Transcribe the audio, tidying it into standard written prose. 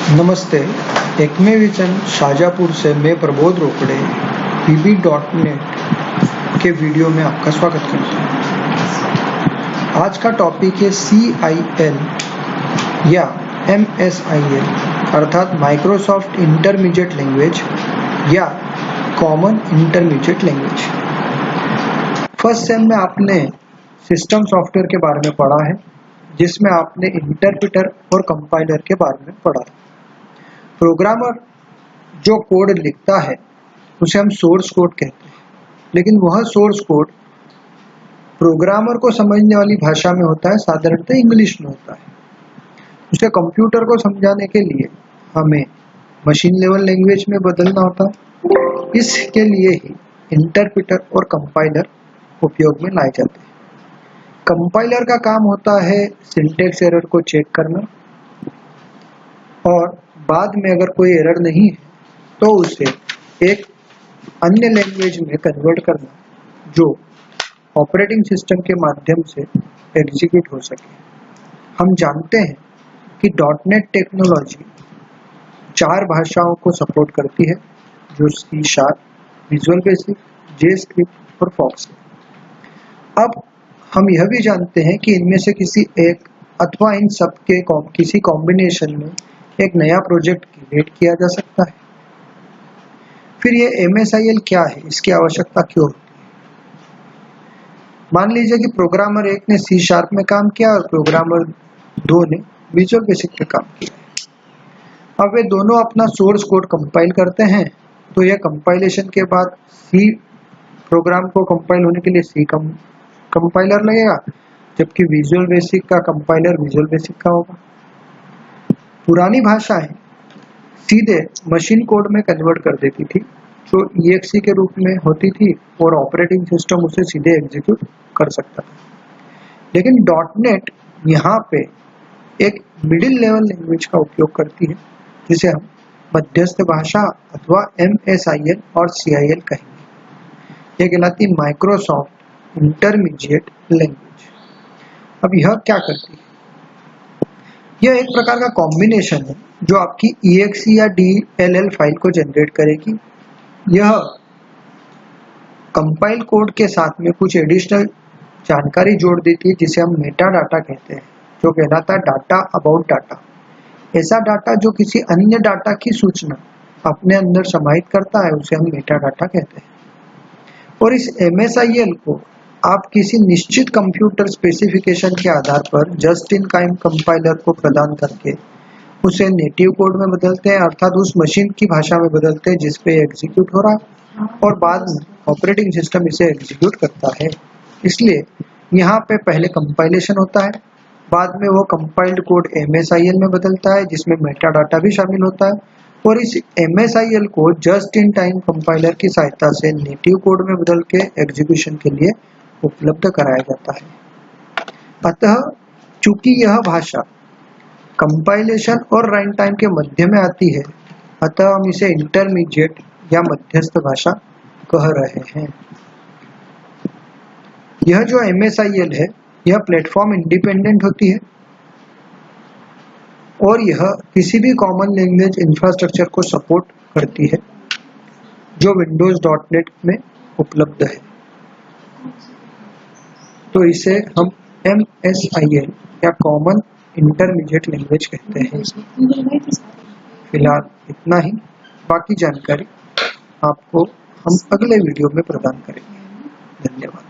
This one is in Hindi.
नमस्ते, एक्मे विजन शाजापुर से मैं प्रबोध रोकड़े pb.net के वीडियो में आपका स्वागत करता हूँ। आज का टॉपिक है CIL या MSIL अर्थात माइक्रोसॉफ्ट इंटरमीडिएट लैंग्वेज या common intermediate language. First sem में आपने सिस्टम सॉफ्टवेयर के बारे में पढ़ा है, जिसमें आपने इंटरप्रेटर और कंपाइलर के बारे में पढ़ा है। प्रोग्रामर जो कोड लिखता है उसे हम सोर्स कोड कहते हैं, लेकिन वह सोर्स कोड प्रोग्रामर को समझने वाली भाषा में होता है, साधारणतः इंग्लिश में होता है। उसे कंप्यूटर को समझाने के लिए हमें मशीन लेवल लैंग्वेज में बदलना होता है। इसके लिए ही इंटरप्रेटर और कंपाइलर उपयोग में लाए जाते हैं। कंपाइलर का काम होता है सिंटैक्स एरर को चेक करना और बाद में अगर कोई एरर नहीं है तो उसे एक अन्य लैंग्वेज में कन्वर्ट करना जो ऑपरेटिंग सिस्टम के माध्यम से एग्जीक्यूट हो सके। हम जानते हैं कि .NET टेक्नोलॉजी 4 भाषाओं को सपोर्ट करती है, जो C#, विजुअल बेसिक, JavaScript और Fox है। अब हम यह भी जानते हैं कि इनमें से किसी एक अथवा इन सब के किसी कॉम्बिनेशन में एक नया प्रोजेक्ट क्रिएट किया जा सकता है। फिर ये MSIL क्या है, इसकी आवश्यकता क्यों होती है? मान लीजिए कि प्रोग्रामर 1 ने C# में काम किया और प्रोग्रामर 2 ने विजुअल बेसिक पे काम किया। अब वे दोनों अपना सोर्स कोड कंपाइल करते हैं, तो यह कंपाइलेशन के बाद C प्रोग्राम को कंपाइल होने के लिए C कंपाइलर लगेगा, जबकि विजुअल बेसिक का कंपाइलर विजुअल बेसिक का होगा। पुरानी भाषाएं सीधे मशीन कोड में कन्वर्ट कर देती थी, जो EXE के रूप में होती थी और ऑपरेटिंग सिस्टम उसे सीधे एग्जीक्यूट कर सकता था। लेकिन .NET यहाँ पे एक मिडिल लेवल लैंग्वेज का उपयोग करती है, जिसे हम मध्यस्थ भाषा अथवा MSIL और CIL कहेंगे। यह कहलाती माइक्रोसॉफ्ट इंटरमीडिएट लैंग्वेज। अब यह क्या करती है? यह एक प्रकार का कॉम्बिनेशन है जो आपकी EXE या DLL फाइल को जनरेट करेगी। यह कंपाइल कोड के साथ में कुछ एडिशनल जानकारी जोड़ देती है, जिसे हम मेटा डाटा कहते हैं, जो कहलाता है डाटा अबाउट डाटा। ऐसा डाटा जो किसी अन्य डाटा की सूचना अपने अंदर समाहित करता है, उसे हम मेटा डाटा कहते हैं। और इस MSIL को आप किसी निश्चित कंप्यूटर स्पेसिफिकेशन के आधार पर जस्ट इन टाइम कंपाइलर को प्रदान करके उसे नेटिव कोड में बदलते हैं, अर्थात उस मशीन की भाषा में बदलते हैं जिस पे एग्जीक्यूट हो रहा है, और बाद में ऑपरेटिंग सिस्टम इसे एग्जीक्यूट करता है। इसलिए यहाँ पे पहले कंपाइलेशन होता है, बाद में वो कंपाइल्ड कोड MSIL में बदलता है, जिसमें मेटा डाटा भी शामिल होता है, और इस MSIL को जस्ट इन टाइम कंपाइलर की सहायता से नेटिव कोड में बदल के एग्जीक्यूशन के लिए उपलब्ध कराया जाता है। अतः चूंकि यह भाषा कंपाइलेशन और रन टाइम के मध्य में आती है, अतः हम इसे इंटरमीडिएट या मध्यस्थ भाषा कह रहे हैं। यह जो MSIL है, यह प्लेटफॉर्म इंडिपेंडेंट होती है और यह किसी भी कॉमन लैंग्वेज इंफ्रास्ट्रक्चर को सपोर्ट करती है जो विंडोज .NET में उपलब्ध है। तो इसे हम MSIL या कॉमन इंटरमीडिएट लैंग्वेज कहते हैं। फिलहाल इतना ही, बाकी जानकारी आपको हम अगले वीडियो में प्रदान करेंगे। धन्यवाद।